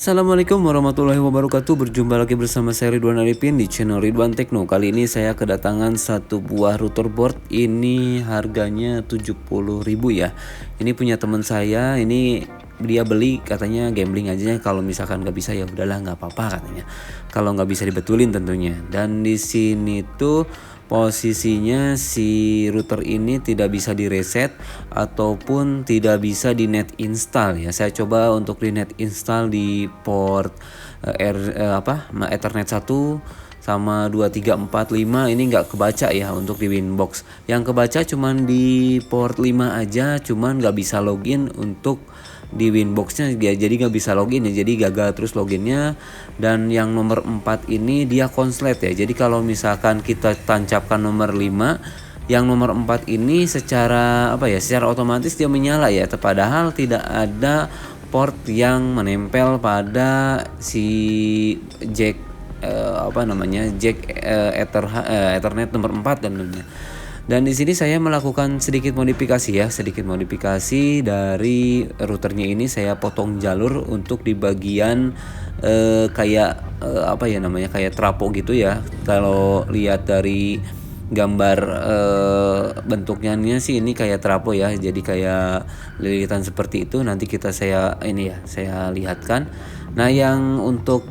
Assalamualaikum warahmatullahi wabarakatuh. Berjumpa lagi bersama saya Ridwan Arifin di channel Ridwan Tekno. Kali ini saya kedatangan satu buah router board. Ini harganya 70.000 ya. Ini punya teman saya. Ini dia beli katanya gambling aja, kalau misalkan nggak bisa ya udahlah nggak apa-apa katanya. Kalau nggak bisa dibetulin tentunya. Dan di sini tuh posisinya si router ini tidak bisa direset ataupun tidak bisa di net install ya. Saya coba untuk di net install di port Ethernet 1 sama 2345 ini nggak kebaca ya untuk di Winbox. Yang kebaca cuman di port 5 aja, cuman nggak bisa login untuk di Winboxnya dia, jadi nggak bisa login ya, jadi gagal terus loginnya. Dan yang nomor 4 ini dia konslet ya, jadi kalau misalkan kita tancapkan nomor 5, yang nomor 4 ini secara secara otomatis dia menyala ya, padahal tidak ada port yang menempel pada si jack Ethernet nomor 4 tentunya. Dan di sini saya melakukan sedikit modifikasi ya, dari routernya ini. Saya potong jalur untuk di bagian kayak trapo gitu ya. Kalau lihat dari gambar bentuknya sih ini kayak trapo ya, jadi kayak lilitan seperti itu. Nanti saya lihatkan. Nah, yang untuk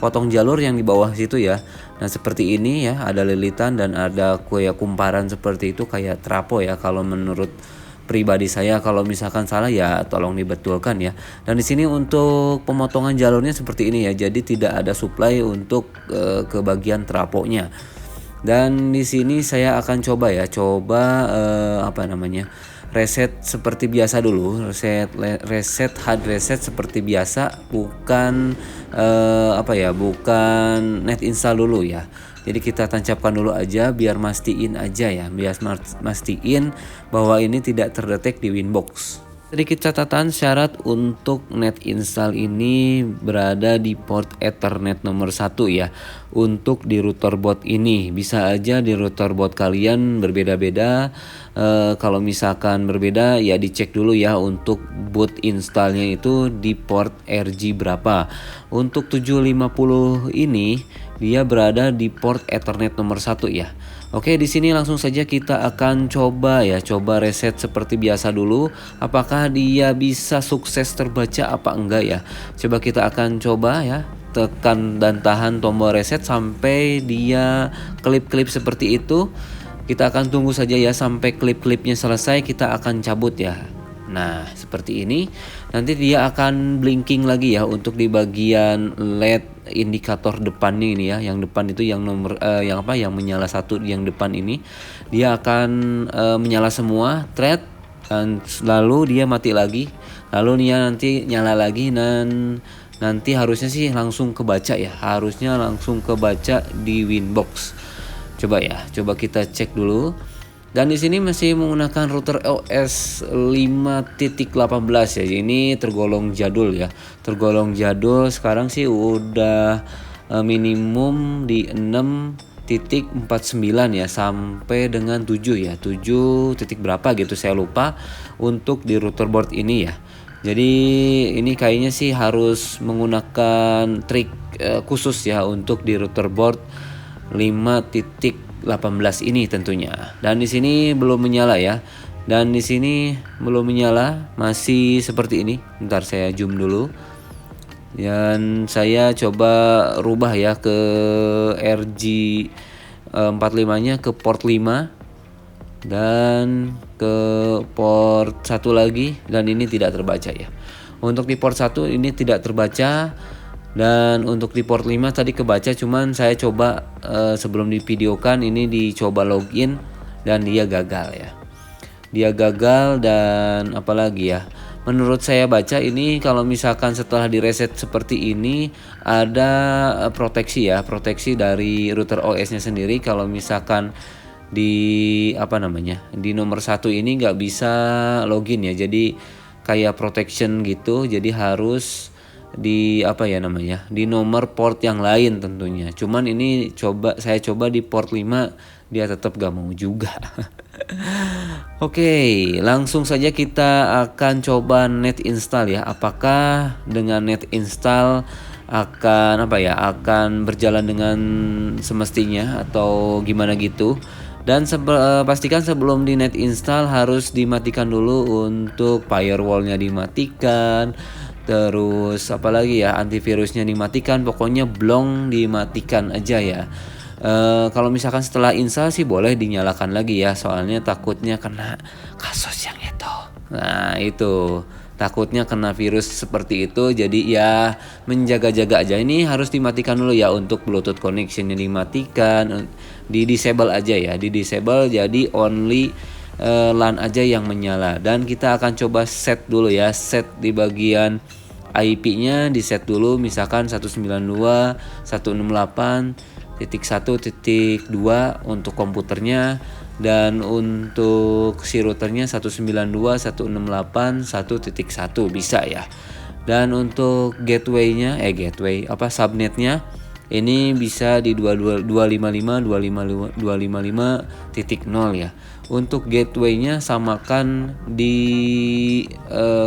potong jalur yang di bawah situ ya. Nah, seperti ini ya, ada lilitan dan ada kayak kumparan seperti itu kayak trapo ya. Kalau menurut pribadi saya, kalau misalkan salah ya tolong dibetulkan ya. Dan di sini untuk pemotongan jalurnya seperti ini ya. Jadi tidak ada supply untuk ke bagian traponya. Dan di sini saya akan coba reset seperti biasa dulu, reset hard reset seperti biasa, bukan bukan net install dulu ya. Jadi kita tancapkan dulu aja biar mastiin aja ya, biar mastiin bahwa ini tidak terdetek di Winbox. Sedikit catatan, syarat untuk net install ini berada di port Ethernet nomor 1 ya. Untuk di router board ini bisa aja di router board kalian berbeda-beda. Kalau misalkan berbeda ya dicek dulu ya untuk boot installnya itu di port RG berapa. Untuk 750 ini dia berada di port Ethernet nomor 1 ya. Oke, di sini langsung saja kita akan coba reset seperti biasa dulu. Apakah dia bisa sukses terbaca apa enggak ya? Coba kita akan coba ya. Tekan dan tahan tombol reset sampai dia klip-klip seperti itu. Kita akan tunggu saja ya sampai klip-klipnya selesai, kita akan cabut ya. Nah, seperti ini. Nanti dia akan blinking lagi ya untuk di bagian LED indikator depannya ini ya. Yang depan itu yang nomor yang menyala satu, yang depan ini dia akan menyala semua thread, dan lalu dia mati lagi. Lalu dia nanti nyala lagi, dan nanti harusnya sih langsung kebaca ya. Harusnya langsung kebaca di Winbox. Coba kita cek dulu. Dan di sini masih menggunakan router OS 5.18 ya. Ini tergolong jadul ya. Tergolong jadul. Sekarang sih udah minimum di 6.49 ya, sampai dengan 7 ya. 7 titik berapa gitu saya lupa untuk di router board ini ya. Jadi ini kayaknya sih harus menggunakan trik khusus ya untuk di router board 5.18 ini tentunya. Dan di sini belum menyala ya. Dan di sini belum menyala, masih seperti ini. Bentar saya zoom dulu. Dan saya coba rubah ya ke RG 45-nya ke port 5 dan ke port 1 lagi, dan ini tidak terbaca ya. Untuk di port 1 ini tidak terbaca. Dan untuk di port 5 tadi kebaca, cuman saya coba sebelum divideokan ini dicoba login dan dia gagal ya. Dia gagal. Dan apalagi ya, menurut saya baca ini kalau misalkan setelah direset seperti ini ada proteksi dari router OS-nya sendiri. Kalau misalkan di di nomor 1 ini nggak bisa login ya, jadi kayak protection gitu. Jadi harus di di nomor port yang lain tentunya. Cuman ini saya coba di port 5, dia tetap gak mau juga. Oke, langsung saja kita akan coba net install ya. Apakah dengan net install akan akan berjalan dengan semestinya atau gimana gitu? Dan pastikan sebelum di net install harus dimatikan dulu untuk firewallnya dimatikan. Terus apalagi ya, antivirusnya dimatikan, pokoknya blong dimatikan aja ya. Kalau misalkan setelah install sih boleh dinyalakan lagi ya, soalnya takutnya kena kasus yang itu. Nah itu takutnya kena virus seperti itu, jadi ya menjaga-jaga aja. Ini harus dimatikan dulu ya, untuk Bluetooth connectionnya dimatikan, di disable aja ya, di disable jadi only LAN aja yang menyala. Dan kita akan coba set dulu ya, set di bagian IP-nya di set dulu, misalkan 192.168.1.2 untuk komputernya, dan untuk si routernya 192.168.1.1 bisa ya. Dan untuk gateway-nya subnetnya ini bisa di 255.255.255.0 ya. Untuk gateway-nya samakan di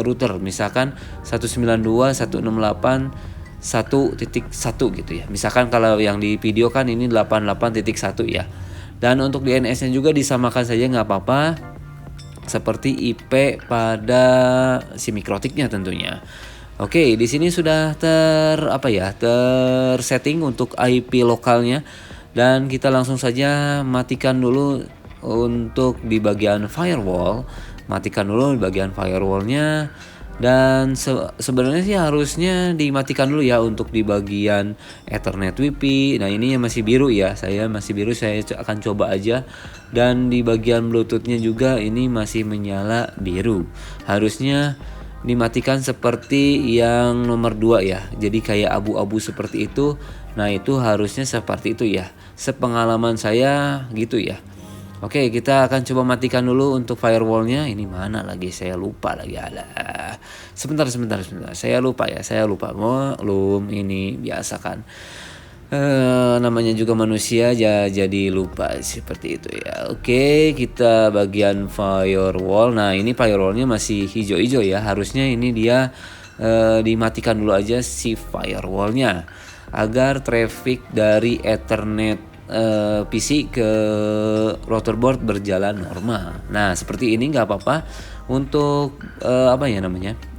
router, misalkan 192.168.1.1 gitu ya. Misalkan kalau yang di video kan ini 88.1 ya. Dan untuk DNS-nya juga disamakan saja, nggak apa-apa, seperti IP pada si mikrotiknya tentunya. Oke, di sini sudah tersetting untuk IP lokalnya, dan kita langsung saja matikan dulu untuk di bagian firewall. Matikan dulu di bagian firewallnya, dan sebenarnya sih harusnya dimatikan dulu ya untuk di bagian Ethernet WiFi. Nah ini yang masih biru ya, saya akan coba aja. Dan di bagian Bluetoothnya juga ini masih menyala biru, harusnya dimatikan seperti yang nomor 2 ya, jadi kayak abu-abu seperti itu. Nah itu harusnya seperti itu ya, sepengalaman saya gitu ya. Oke, kita akan coba matikan dulu untuk firewallnya. Ini mana lagi, saya lupa lagi. Alah, sebentar, saya lupa. Ini biasa kan, namanya juga manusia jadi lupa seperti itu ya. Oke, kita bagian firewall. Nah ini firewallnya masih hijau-hijau ya, harusnya ini dia dimatikan dulu aja si firewallnya, agar traffic dari Ethernet PC ke routerboard berjalan normal. Nah seperti ini nggak apa-apa. Untuk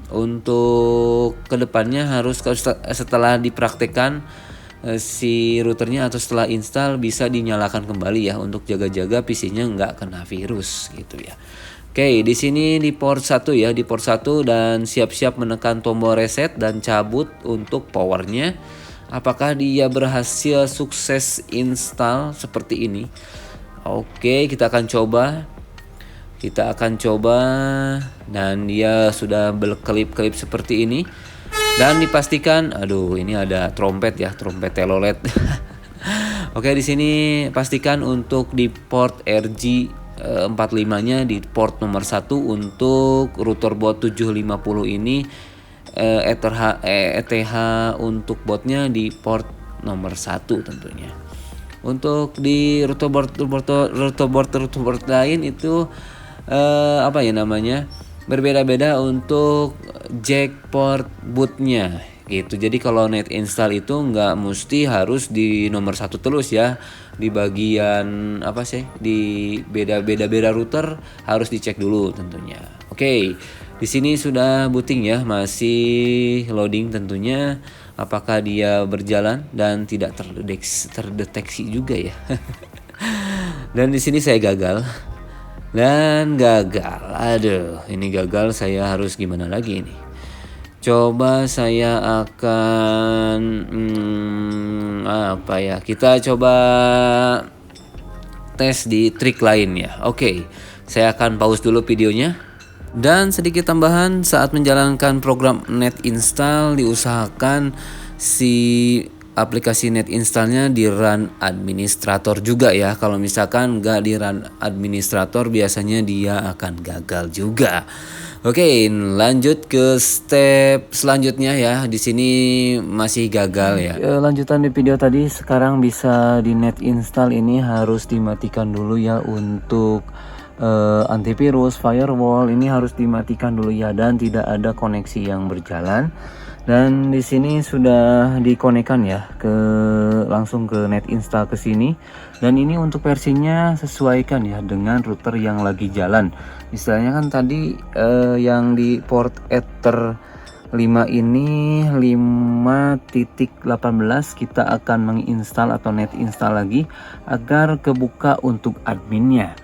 untuk kedepannya harus setelah dipraktekkan si routernya atau setelah install bisa dinyalakan kembali ya, untuk jaga-jaga PC-nya nggak kena virus gitu ya. Oke, di sini di port 1 ya, di port 1, dan siap-siap menekan tombol reset dan cabut untuk powernya. Apakah dia berhasil sukses install seperti ini? Oke, kita akan coba, dan dia sudah berkelip-kelip seperti ini. Dan dipastikan, ini ada trompet ya, trompet telolet. Oke, di sini pastikan untuk di port RG 45-nya di port nomor 1 untuk router bot 750 ini. ETH untuk botnya di port nomor 1 tentunya. Untuk di router board lain itu berbeda-beda untuk jack port bootnya gitu. Jadi kalau net install itu nggak mesti harus di nomor 1 terus ya. Di bagian di beda router harus dicek dulu tentunya. Oke. Di sini sudah booting ya, masih loading tentunya. Apakah dia berjalan dan tidak terdeteksi juga ya. Dan di sini saya gagal. Aduh, ini gagal, saya harus gimana lagi ini? Coba saya akan kita coba tes di trik lain ya. Oke, saya akan pause dulu videonya. Dan sedikit tambahan, saat menjalankan program net install diusahakan si aplikasi net installnya di run administrator juga ya. Kalau misalkan nggak di run administrator biasanya dia akan gagal juga. Oke, lanjut ke step selanjutnya ya. Di sini masih gagal ya. Lanjutan di video tadi, sekarang bisa di net install ini harus dimatikan dulu ya untuk antivirus, firewall ini harus dimatikan dulu ya, dan tidak ada koneksi yang berjalan. Dan di sini sudah dikonekkan ya langsung ke net install ke sini. Dan ini untuk versinya sesuaikan ya dengan router yang lagi jalan. Misalnya kan tadi yang di port Ether 5 ini 5.18 kita akan menginstal atau net install lagi agar kebuka untuk adminnya.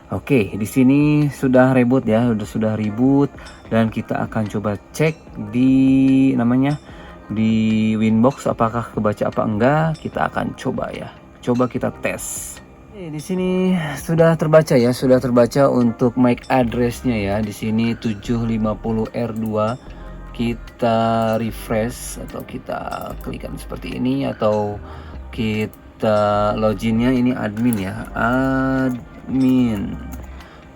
Oke, di sini sudah reboot ya, sudah reboot, dan kita akan coba cek di Winbox apakah kebaca apa enggak. Kita akan coba ya. Coba kita tes. Di sini sudah terbaca ya, sudah terbaca untuk MAC address-nya ya. Di sini 750R2. Kita refresh atau kita klikkan seperti ini, atau kita loginnya ini admin ya, admin,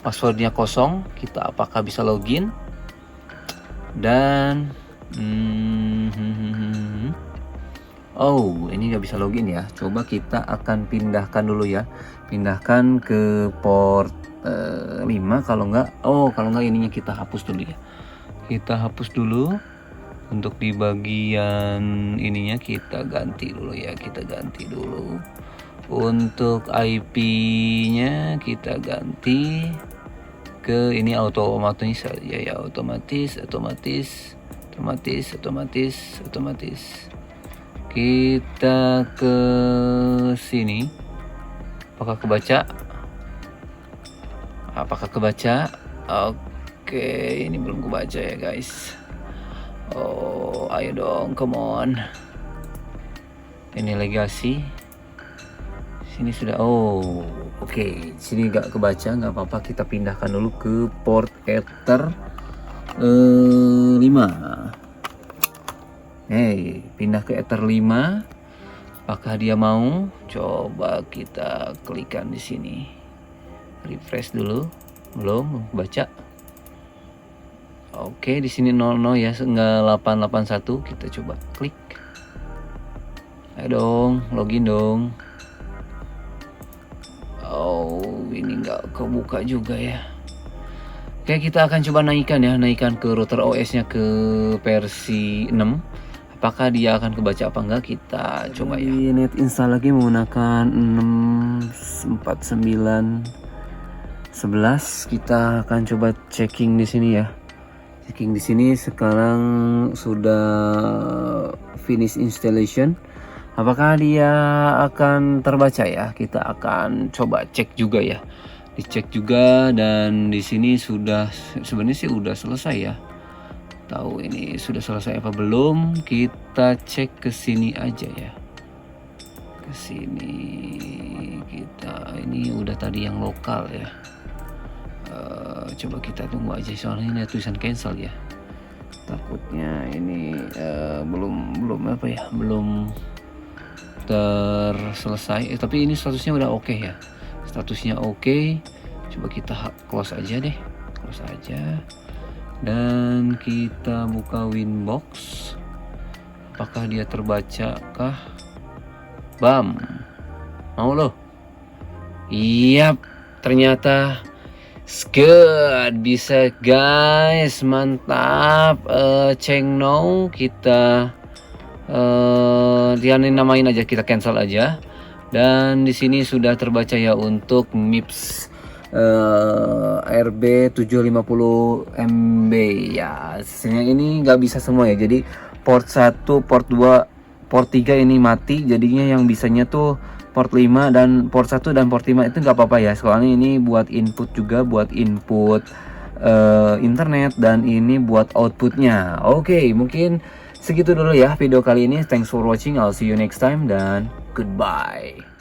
passwordnya kosong. Kita apakah bisa login? Dan oh, ini nggak bisa login ya. Coba kita akan pindahkan dulu ya, pindahkan ke port 5. Kalau nggak ininya kita hapus dulu ya. Kita hapus dulu. Untuk di bagian ininya kita ganti dulu ya, kita ganti dulu. Untuk IP-nya kita ganti ke ini otomatis saja ya, otomatis. Kita ke sini. Apakah kebaca? Oke, ini belum kebaca ya guys. Oh, ayo dong, come on. Ini legasi. Sini sudah. Oh, oke. Sini nggak kebaca, nggak apa-apa. Kita pindahkan dulu ke port Ether 5. Pindah ke Ether 5. Apakah dia mau? Coba kita klikkan di sini. Refresh dulu. Belum baca. Oke, di sini 00 ya, enggak 881. Kita coba klik. Ayo dong, login dong. Oh, ini nggak kebuka juga ya. Oke, kita akan coba naikkan ke router OS-nya ke versi 6. Apakah dia akan kebaca apa enggak, kita coba ya. Net install lagi menggunakan 64911. Kita akan coba checking di sini ya. Checking di sini sekarang sudah finish installation. Apakah dia akan terbaca ya? Kita akan coba cek juga ya. Dicek juga, dan di sini sudah sebenarnya sih udah selesai ya. Tahu ini sudah selesai apa belum? Kita cek ke sini aja ya. Ke sini kita ini udah tadi yang lokal ya. Coba kita tunggu aja, soalnya ini ada tulisan cancel ya. Takutnya ini belum terselesai. Tapi ini statusnya udah oke ya. Statusnya oke. Coba kita close aja deh. Close aja. Dan kita buka Winbox. Apakah dia terbaca kah? Bam. Mau loh. Iya, ternyata good, bisa guys, mantap. Cengno kita dia namain aja, kita cancel aja. Dan di sini sudah terbaca ya untuk MIPS RB 750 MB ya. Hasilnya ini nggak bisa semua ya. Jadi port 1, port 2, port 3 ini mati. Jadinya yang bisanya tuh port 5 dan port 1 dan port 5 itu nggak apa-apa ya. Soalnya ini buat input juga, buat input internet, dan ini buat outputnya. Oke, mungkin segitu dulu ya video kali ini. Thanks for watching. I'll see you next time dan goodbye.